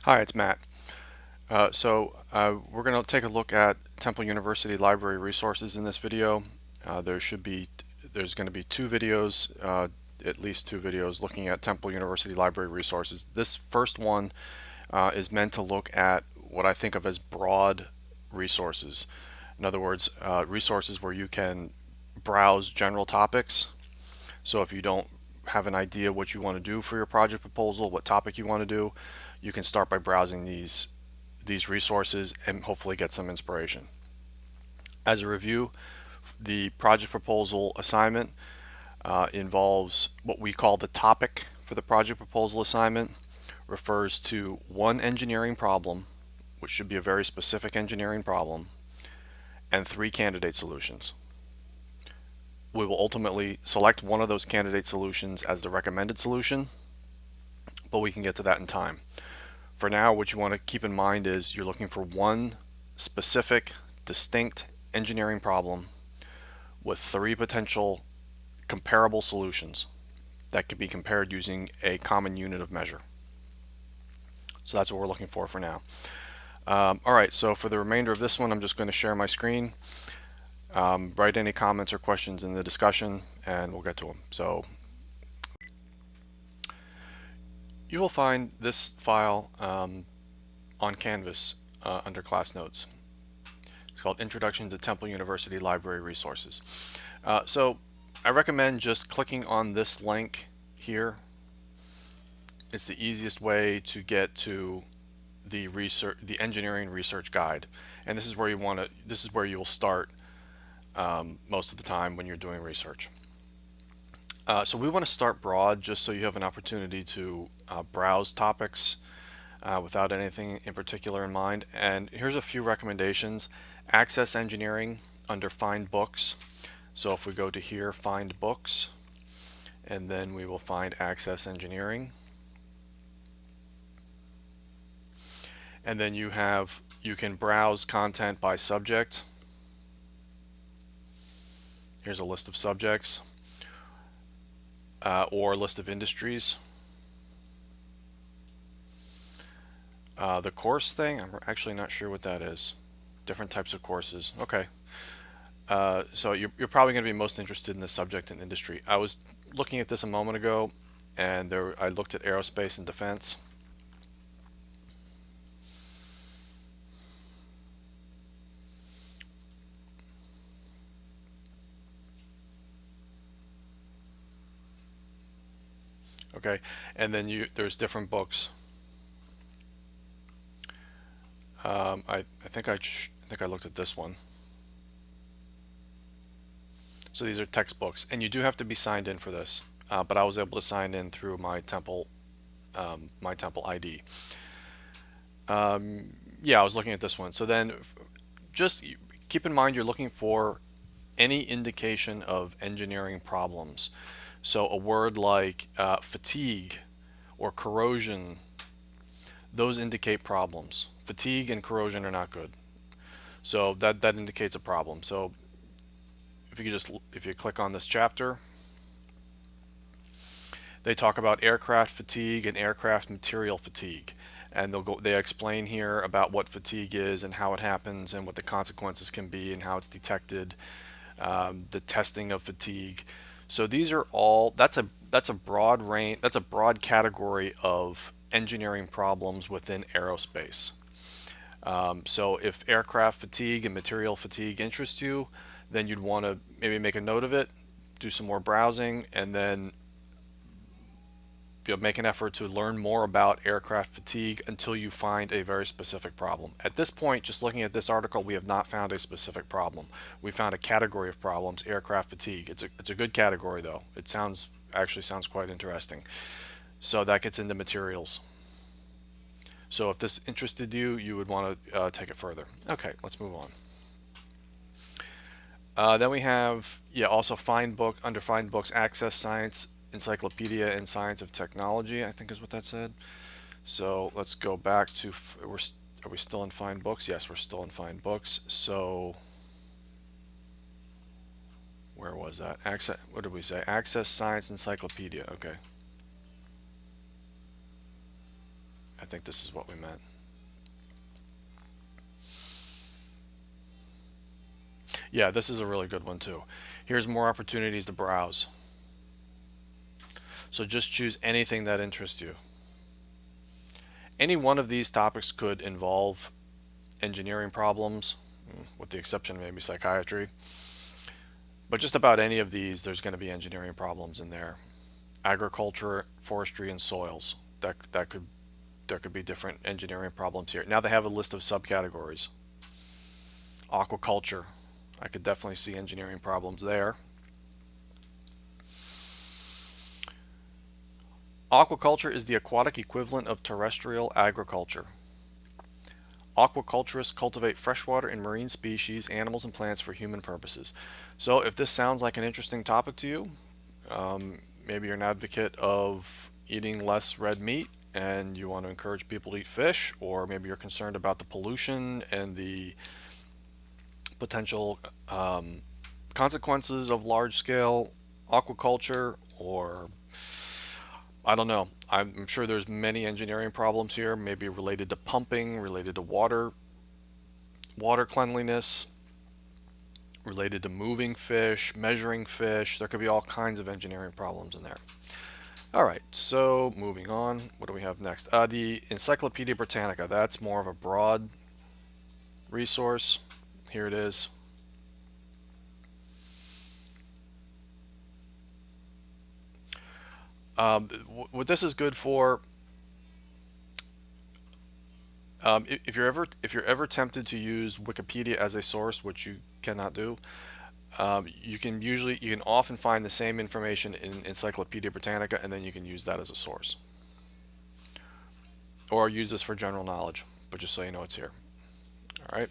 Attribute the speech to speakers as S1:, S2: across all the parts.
S1: Hi, it's Matt. We're going to take a look at Temple University library resources in this video. There's going to be two videos, at least two videos, looking at Temple University library resources. This first one is meant to look at what I think of as broad resources. In other words, resources where you can browse general topics. So if you don't have an idea what you want to do for your project proposal, what topic you want to do, you can start by browsing these resources and hopefully get some inspiration. As a review, the project proposal assignment involves what we call the topic for the project proposal assignment, refers to one engineering problem, which should be a very specific engineering problem, and three candidate solutions. We will ultimately select one of those candidate solutions as the recommended solution, but we can get to that in time. For now, what you want to keep in mind is you're looking for one specific, distinct engineering problem with three potential comparable solutions that can be compared using a common unit of measure. So that's what we're looking for now. All right, so for the remainder of this one, I'm just going to share my screen, write any comments or questions in the discussion, and we'll get to them. So you will find this file on Canvas under class notes. It's called Introduction to Temple University Library Resources. So I recommend just clicking on this link here. It's the easiest way to get to the engineering research guide, and this is where you will start most of the time when you're doing research. So we want to start broad just so you have an opportunity to browse topics without anything in particular in mind. And here's a few recommendations. Access engineering under find books. So if we go to here, find books, and then we will find access engineering. And then you can browse content by subject. Here's a list of subjects or a list of industries. The course thing, I'm actually not sure what that is. Different types of courses. Okay. So you're probably going to be most interested in the subject and industry. I was looking at this a moment ago, and I looked at aerospace and defense. Okay, and then there's different books. I think I looked at this one. So these are textbooks, and you do have to be signed in for this. But I was able to sign in through my Temple ID. Yeah, I was looking at this one. So then, just keep in mind you're looking for any indication of engineering problems. So a word like fatigue or corrosion, those indicate problems. Fatigue and corrosion are not good. So that indicates a problem. So if you click on this chapter, they talk about aircraft fatigue and aircraft material fatigue. And they explain here about what fatigue is and how it happens and what the consequences can be and how it's detected, the testing of fatigue. So these are all, that's a broad range, that's a broad category of engineering problems within aerospace. So if aircraft fatigue and material fatigue interest you, then you'd want to maybe make a note of it, do some more browsing, and then make an effort to learn more about aircraft fatigue until you find a very specific problem. At this point, just looking at this article, we have not found a specific problem. We found a category of problems, aircraft fatigue. It's a good category though. It actually sounds quite interesting. So that gets into materials. So if this interested you, you would want to take it further. Okay, let's move on. Then we have, also under find books, access science, encyclopedia, and science of technology, I think is what that said. So let's go back to, are we still in find books? Yes, we're still in find books. So where was that? What did we say? Access science encyclopedia. Okay. I think this is what we meant. Yeah, this is a really good one too. Here's more opportunities to browse. So just choose anything that interests you. Any one of these topics could involve engineering problems, with the exception of maybe psychiatry. But just about any of these, there's going to be engineering problems in there. Agriculture, forestry, and soils. That could there could be different engineering problems here. Now they have a list of subcategories. Aquaculture. I could definitely see engineering problems there. Aquaculture is the aquatic equivalent of terrestrial agriculture. Aquaculturists cultivate freshwater and marine species, animals, and plants for human purposes. So if this sounds like an interesting topic to you, maybe you're an advocate of eating less red meat and you want to encourage people to eat fish, or maybe you're concerned about the pollution and the potential consequences of large-scale aquaculture, or I don't know. I'm sure there's many engineering problems here, maybe related to pumping, related to water cleanliness, related to moving fish, measuring fish. There could be all kinds of engineering problems in there. All right, so moving on. What do we have next? The Encyclopedia Britannica. That's more of a broad resource. Here it is. What this is good for, if you're ever tempted to use Wikipedia as a source, which you cannot do, you can often find the same information in Encyclopedia Britannica, and then you can use that as a source, or use this for general knowledge. But just so you know, it's here. All right.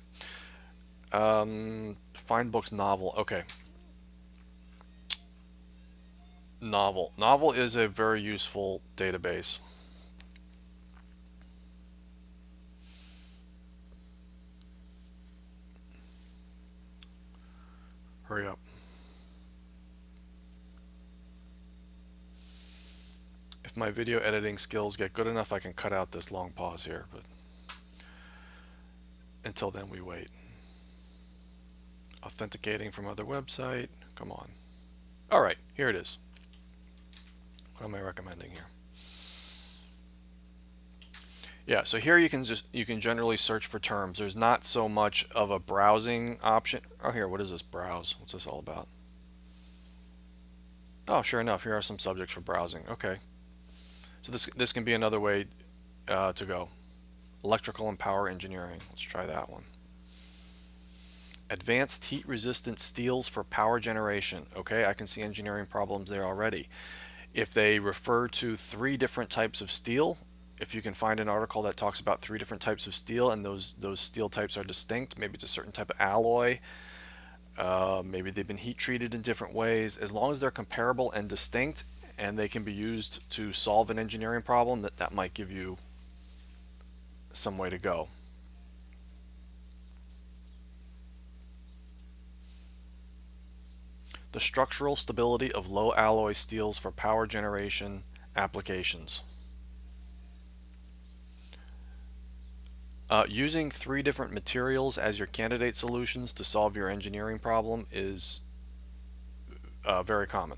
S1: Find books novel. Okay. Novel is a very useful database. Hurry up. If my video editing skills get good enough, I can cut out this long pause here, but until then we wait. Authenticating from other website. Come on. All right, here it is. What am I recommending here? Yeah, so here you can generally search for terms. There's not so much of a browsing option. Oh, here, what is this? Browse. What's this all about? Oh, sure enough, here are some subjects for browsing. Okay. So this can be another way to go. Electrical and power engineering. Let's try that one. Advanced heat resistant steels for power generation. Okay, I can see engineering problems there already. If they refer to 3 different types of steel, if you can find an article that talks about 3 different types of steel and those steel types are distinct, maybe it's a certain type of alloy, maybe they've been heat treated in different ways, as long as they're comparable and distinct and they can be used to solve an engineering problem, that might give you some way to go. The structural stability of low alloy steels for power generation applications. Using 3 different materials as your candidate solutions to solve your engineering problem is very common.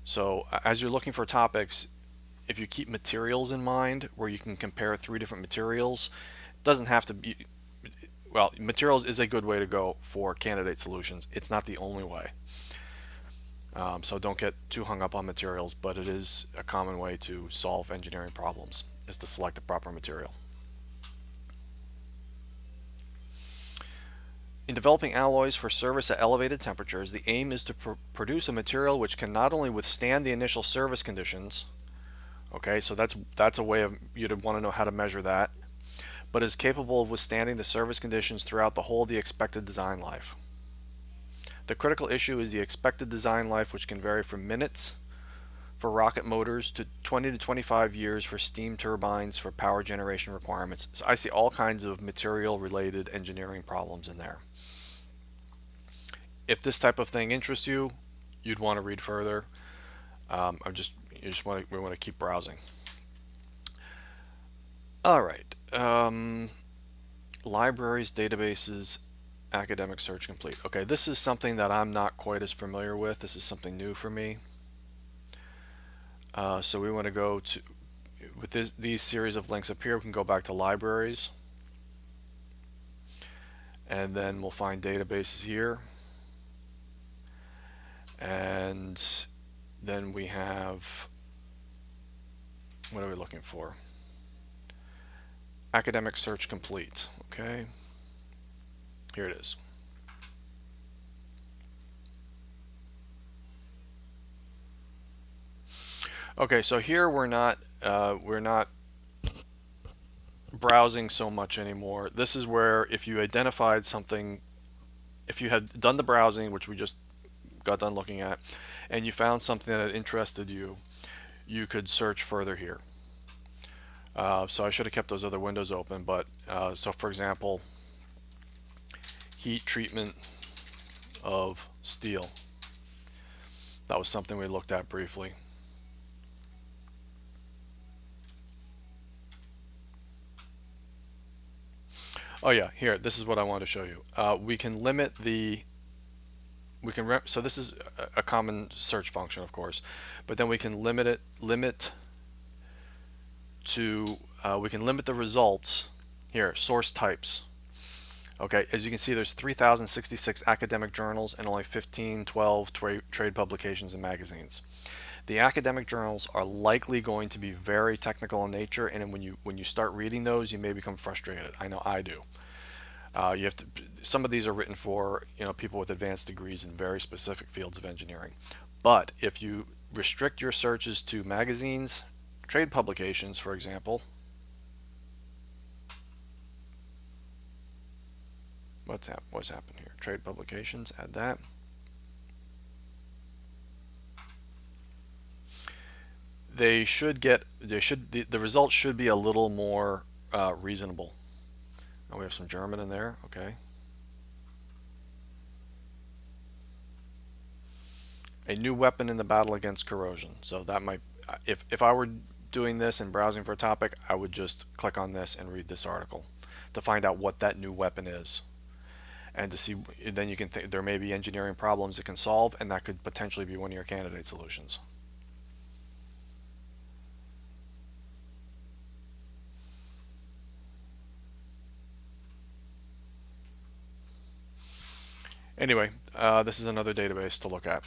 S1: So as you're looking for topics, if you keep materials in mind where you can compare 3 different materials, it doesn't have to be, well, materials is a good way to go for candidate solutions. It's not the only way. So don't get too hung up on materials, but it is a common way to solve engineering problems, is to select the proper material. In developing alloys for service at elevated temperatures, the aim is to produce a material which can not only withstand the initial service conditions, okay, so that's a way of you'd want to know how to measure that, but is capable of withstanding the service conditions throughout the whole of the expected design life. The critical issue is the expected design life, which can vary from minutes for rocket motors to 20 to 25 years for steam turbines for power generation requirements. So I see all kinds of material related engineering problems in there. If this type of thing interests you, you'd want to read further. We want to keep browsing. All right. Libraries, databases, academic search complete. Okay, this is something that I'm not quite as familiar with. This is something new for me. So we want to go to, with these series of links up here, we can go back to libraries. And then we'll find databases here. And then we have, what are we looking for? Academic search complete. Okay, here it is. Okay, so here we're not browsing so much anymore. This is where if you identified something, if you had done the browsing, which we just got done looking at, and you found something that interested you, you could search further here. So I should have kept those other windows open, but so for example, heat treatment of steel. That was something we looked at briefly. Oh yeah, here, this is what I wanted to show you. We can limit the, so this is a common search function, of course, but then we can limit to, we can limit the results here, source types. Okay, as you can see, there's 3,066 academic journals and only 12 trade publications and magazines. The academic journals are likely going to be very technical in nature, and when you start reading those, you may become frustrated. I know I do. You have to. Some of these are written for people with advanced degrees in very specific fields of engineering. But if you restrict your searches to magazines, trade publications, for example, what's happened here? Trade publications. Add that. They should get. The results should be a little more reasonable. Oh, we have some German in there. Okay. A new weapon in the battle against corrosion. So that might, if I were doing this and browsing for a topic, I would just click on this and read this article to find out what that new weapon is, and to see. Then you can think there may be engineering problems it can solve, and that could potentially be one of your candidate solutions. Anyway, this is another database to look at.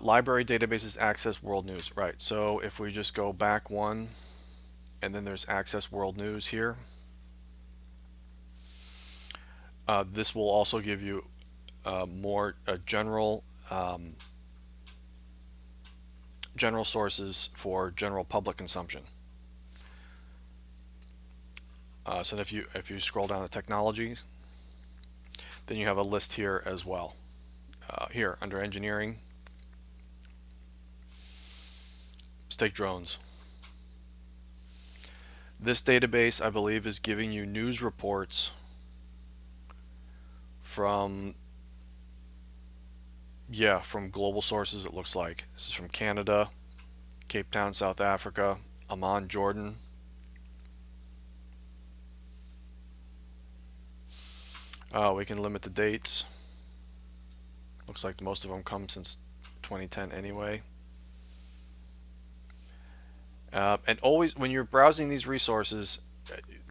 S1: Library databases access world news. Right, so if we just go back one, and then there's access world news here. This will also give you more general sources for general public consumption. So if you scroll down to technologies, then you have a list here as well. Here under engineering, let's take drones. This database, I believe, is giving you news reports from global sources. It looks like this is from Canada, Cape Town, South Africa, Amman, Jordan. We can limit the dates. Looks like most of them come since 2010 anyway. And always, when you're browsing these resources,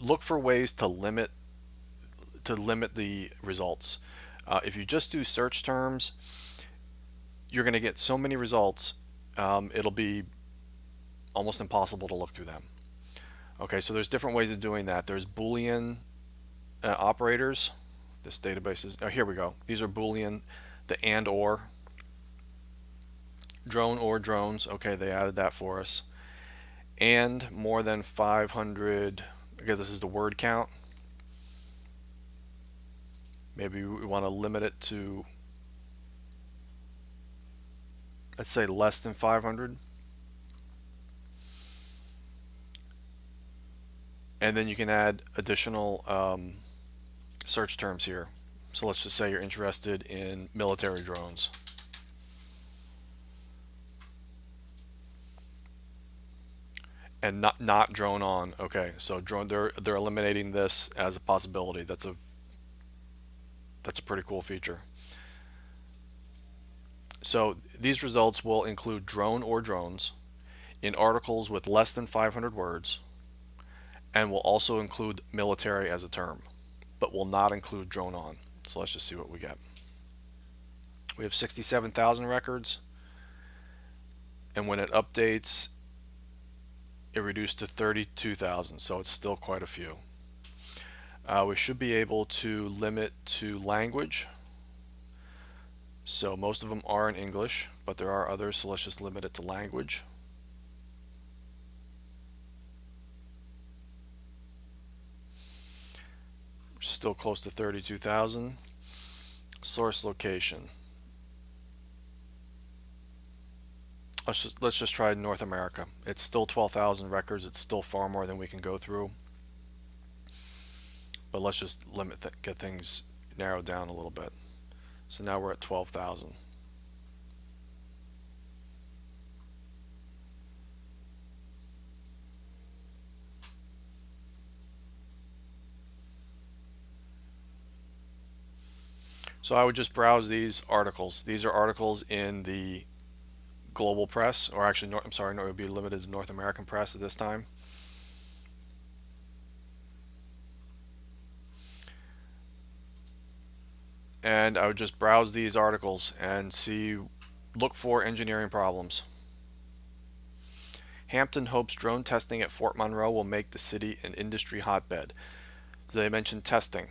S1: look for ways to limit the results. If you just do search terms, you're going to get so many results, it'll be almost impossible to look through them. Okay, so there's different ways of doing that. There's Boolean operators. This database is, oh, here we go. These are Boolean, the and or. Drone or drones. Okay, they added that for us. And more than 500, okay, this is the word count. Maybe we want to limit it to, let's say, less than 500. And then you can add additional search terms here. So let's just say you're interested in military drones. and not drone on. Okay, so drone, they're eliminating this as a possibility. That's a pretty cool feature. So these results will include drone or drones in articles with less than 500 words, and will also include military as a term, but will not include drone on. So let's just see what we get. We have 67,000 records, and when it updates, it reduced to 32,000, so it's still quite a few. We should be able to limit to language. So most of them are in English, but there are others, so let's just limit it to language. Still close to 32,000. Source location. Let's just try North America. It's still 12,000 records. It's still far more than we can go through. But let's just get things narrowed down a little bit. So now we're at 12,000. So I would just browse these articles. These are articles in the global press, or actually, I'm sorry, no, it would be limited to North American press at this time. And I would just browse these articles and look for engineering problems. Hampton hopes drone testing at Fort Monroe will make the city an industry hotbed. So they mentioned testing.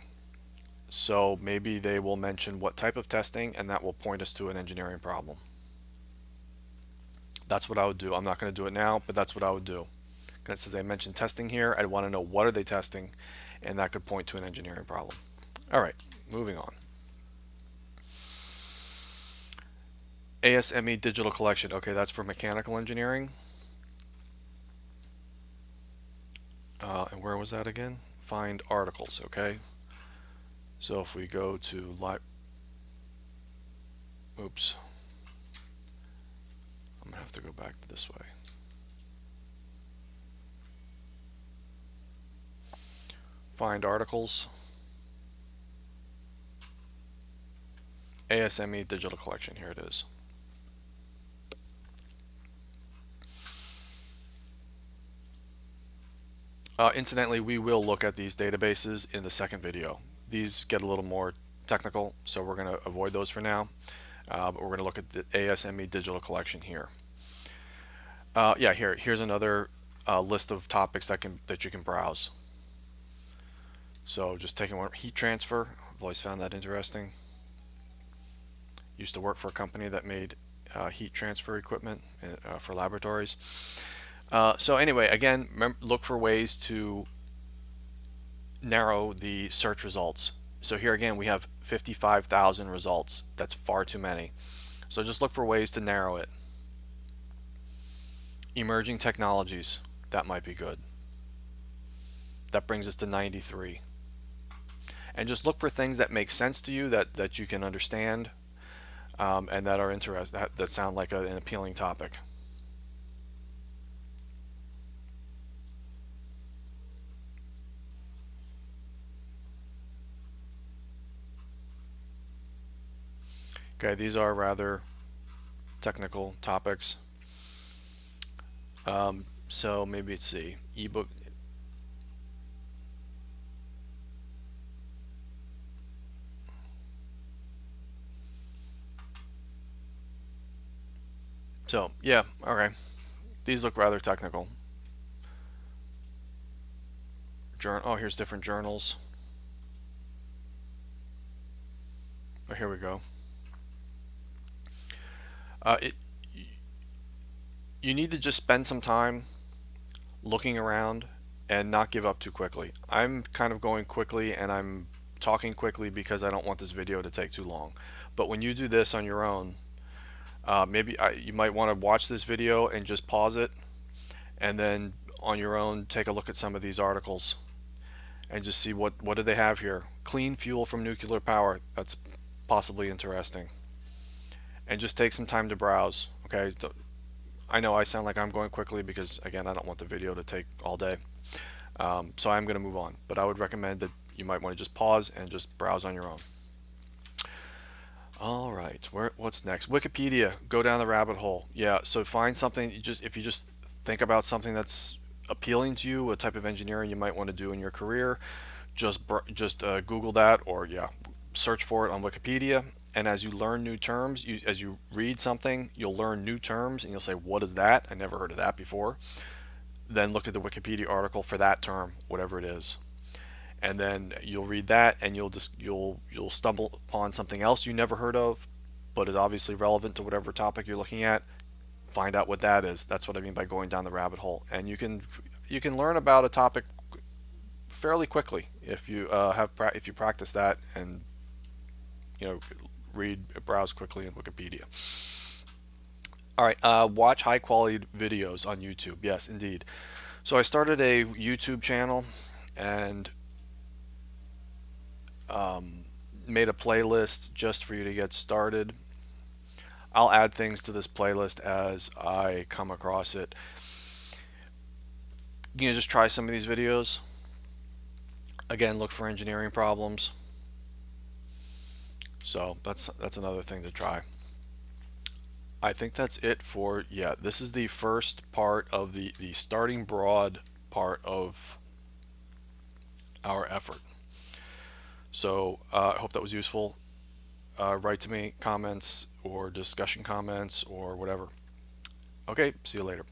S1: So maybe they will mention what type of testing, and that will point us to an engineering problem. That's what I would do. I'm not going to do it now, but that's what I would do. Since they mentioned testing here, I'd want to know what are they testing, and that could point to an engineering problem. All right, moving on. ASME digital collection. Okay, that's for mechanical engineering. And where was that again? Find articles. Okay. So if we go to oops. I'm gonna have to go back this way. Find articles. ASME digital collection. Here it is. Incidentally, we will look at these databases in the second video. These get a little more technical, so we're going to avoid those for now. But we're going to look at the ASME digital collection here. Yeah, here's another list of topics that you can browse. So just taking one, heat transfer. I've always found that interesting. Used to work for a company that made heat transfer equipment for laboratories. So anyway, again, look for ways to narrow the search results. So here again, we have 55,000 results. That's far too many. So just look for ways to narrow it. Emerging technologies, that might be good. That brings us to 93. And just look for things that make sense to you, that you can understand, and that are that sound like an appealing topic. Okay, these are rather technical topics. So maybe let's see, ebook. So yeah, okay. These look rather technical. Oh, here's different journals. Oh, here we go. You need to just spend some time looking around and not give up too quickly. I'm kind of going quickly, and I'm talking quickly because I don't want this video to take too long. But when you do this on your own, maybe you might want to watch this video and just pause it, and then on your own take a look at some of these articles and just see what do they have here. Clean fuel from nuclear power. That's possibly interesting. And just take some time to browse. Okay, I know I sound like I'm going quickly because, again, I don't want the video to take all day. So I'm going to move on, but I would recommend that you might want to just pause and just browse on your own. All right, what's next? Wikipedia. Go down the rabbit hole. Yeah, so find something. If you just think about something that's appealing to you, a type of engineering you might want to do in your career, just Google that, or yeah, search for it on Wikipedia. And as you learn new terms, as you read something, you'll learn new terms, and you'll say, "What is that? I never heard of that before." Then look at the Wikipedia article for that term, whatever it is, and then you'll read that, and you'll stumble upon something else you never heard of, but is obviously relevant to whatever topic you're looking at. Find out what that is. That's what I mean by going down the rabbit hole, and you can learn about a topic fairly quickly if you if you practice that and you know browse quickly in Wikipedia. All right, watch high quality videos on YouTube. Yes, indeed. So I started a YouTube channel and made a playlist just for you to get started. I'll add things to this playlist as I come across it. You can just try some of these videos. Again, look for engineering problems. So that's another thing to try. I think that's it for, yeah, this is the first part of the starting broad part of our effort. So I hope that was useful. Write to me comments or discussion comments or whatever. Okay, see you later.